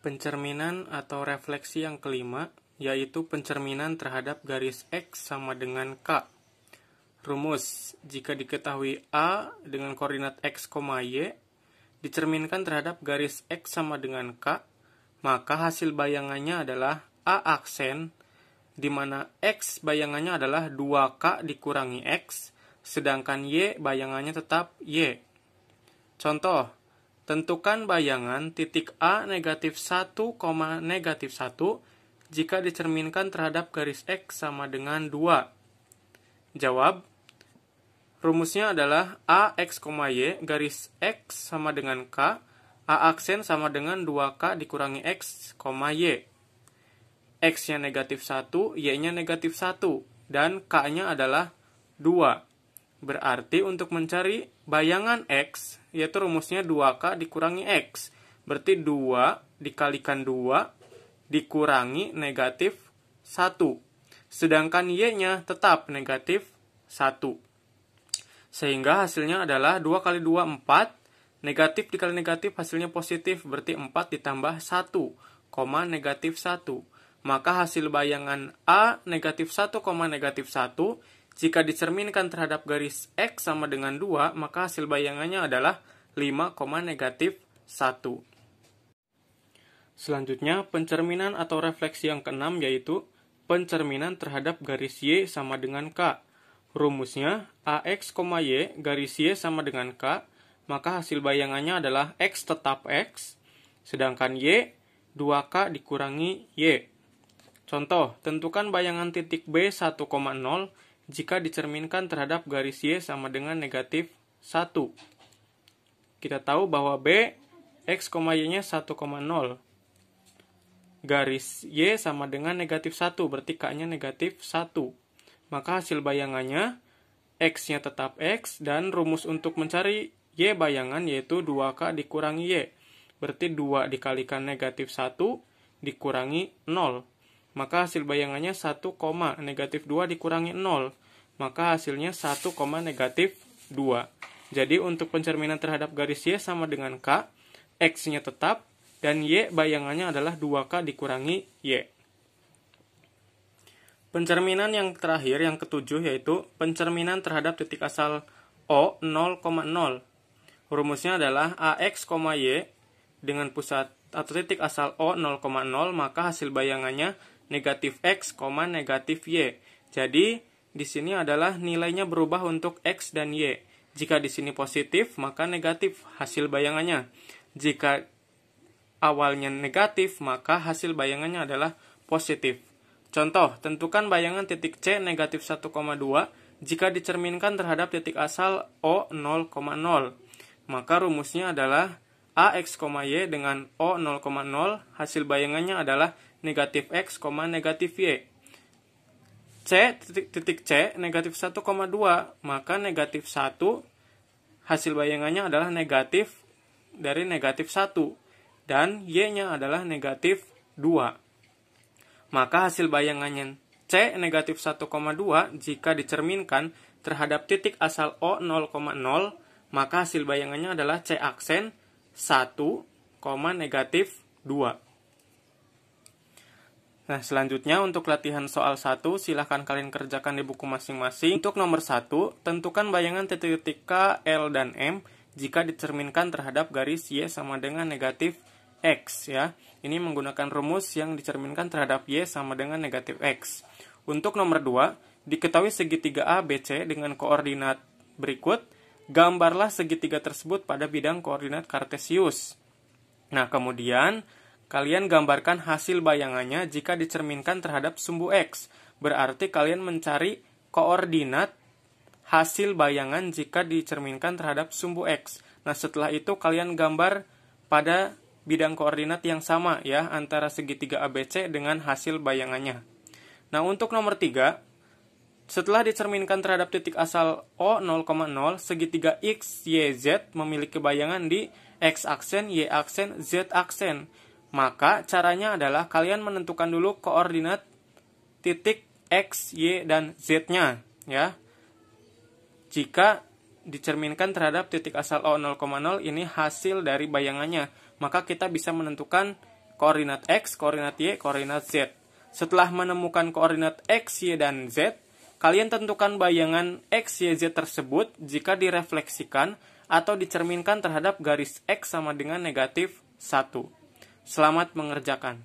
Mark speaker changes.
Speaker 1: Pencerminan atau refleksi yang kelima, yaitu pencerminan terhadap garis X sama dengan K. Rumus, jika diketahui A dengan koordinat X, Y, dicerminkan terhadap garis X sama dengan K, maka hasil bayangannya adalah A aksen, di mana X bayangannya adalah 2K dikurangi X, sedangkan Y bayangannya tetap Y. Contoh, tentukan bayangan titik A negatif 1, negatif 1 jika dicerminkan terhadap garis X sama dengan 2. Jawab, rumusnya adalah A X, Y garis X sama dengan K, A aksen sama dengan 2K dikurangi X, Y. X-nya negatif 1, Y-nya negatif 1, dan K-nya adalah 2. Berarti untuk mencari bayangan X, yaitu rumusnya 2K dikurangi X. Berarti 2 dikalikan 2 dikurangi negatif 1. Sedangkan Y-nya tetap negatif 1. Sehingga hasilnya adalah 2 kali 2, 4. Negatif dikali negatif hasilnya positif. Berarti 4 ditambah 1, negatif 1. Maka hasil bayangan A negatif 1, negatif 1 jika dicerminkan terhadap garis X sama dengan 2, maka hasil bayangannya adalah 5, negatif 1. Selanjutnya, pencerminan atau refleksi yang keenam yaitu pencerminan terhadap garis Y sama dengan K. Rumusnya, AX, Y garis Y sama dengan K, maka hasil bayangannya adalah X tetap X, sedangkan Y, 2K dikurangi Y. Contoh, tentukan bayangan titik B 1,0 jika dicerminkan terhadap garis Y sama dengan negatif 1. Kita tahu bahwa B, X, Y-nya 1,0. Garis Y sama dengan negatif 1, berarti K-nya negatif 1. Maka hasil bayangannya, X-nya tetap X, dan rumus untuk mencari Y bayangan yaitu 2K dikurangi Y. Berarti 2 dikalikan negatif 1 dikurangi 0. Maka hasil bayangannya 1, negatif 2 dikurangi 0. Maka hasilnya 1, negatif 2. Jadi untuk pencerminan terhadap garis Y sama dengan K, X-nya tetap, dan Y bayangannya adalah 2K dikurangi Y. Pencerminan yang terakhir, yang ketujuh, yaitu pencerminan terhadap titik asal O 0,0. Rumusnya adalah AX, Y dengan pusat atau titik asal O 0,0, maka hasil bayangannya negatif X, negatif Y. Jadi, di sini adalah nilainya berubah untuk X dan Y. Jika di sini positif, maka negatif hasil bayangannya. Jika awalnya negatif, maka hasil bayangannya adalah positif. Contoh, tentukan bayangan titik C negatif 1,2 jika dicerminkan terhadap titik asal O 0,0. Maka rumusnya adalah AX, Y dengan O 0,0, hasil bayangannya adalah negatif X, negatif Y. Titik C negatif 1,2, maka negatif 1 hasil bayangannya adalah negatif dari negatif 1, dan Y-nya adalah negatif 2. Maka hasil bayangannya C negatif 1,2 jika dicerminkan terhadap titik asal O 0,0, maka hasil bayangannya adalah C aksen 1, negatif 2. Nah, selanjutnya untuk latihan soal 1, silahkan kalian kerjakan di buku masing-masing. Untuk nomor 1, tentukan bayangan titik-titik K, L, dan M jika dicerminkan terhadap garis Y sama dengan negatif X. Ya. Ini menggunakan rumus yang dicerminkan terhadap Y sama dengan negatif X. Untuk nomor 2, diketahui segitiga ABC dengan koordinat berikut. Gambarlah segitiga tersebut pada bidang koordinat kartesius. Nah, kemudian kalian gambarkan hasil bayangannya jika dicerminkan terhadap sumbu X. Berarti kalian mencari koordinat hasil bayangan jika dicerminkan terhadap sumbu X. Nah, setelah itu kalian gambar pada bidang koordinat yang sama ya, antara segitiga ABC dengan hasil bayangannya. Nah, untuk nomor 3, setelah dicerminkan terhadap titik asal O 0,0, segitiga X, Y, Z memiliki bayangan di X aksen, Y aksen, Z aksen. Maka caranya adalah kalian menentukan dulu koordinat titik X, Y, dan Z-nya. Ya. Jika dicerminkan terhadap titik asal O 0,0 ini hasil dari bayangannya, maka kita bisa menentukan koordinat X, koordinat Y, koordinat Z. Setelah menemukan koordinat X, Y, dan Z, kalian tentukan bayangan X, Y, Z tersebut jika direfleksikan atau dicerminkan terhadap garis X sama dengan negatif 1. Selamat mengerjakan.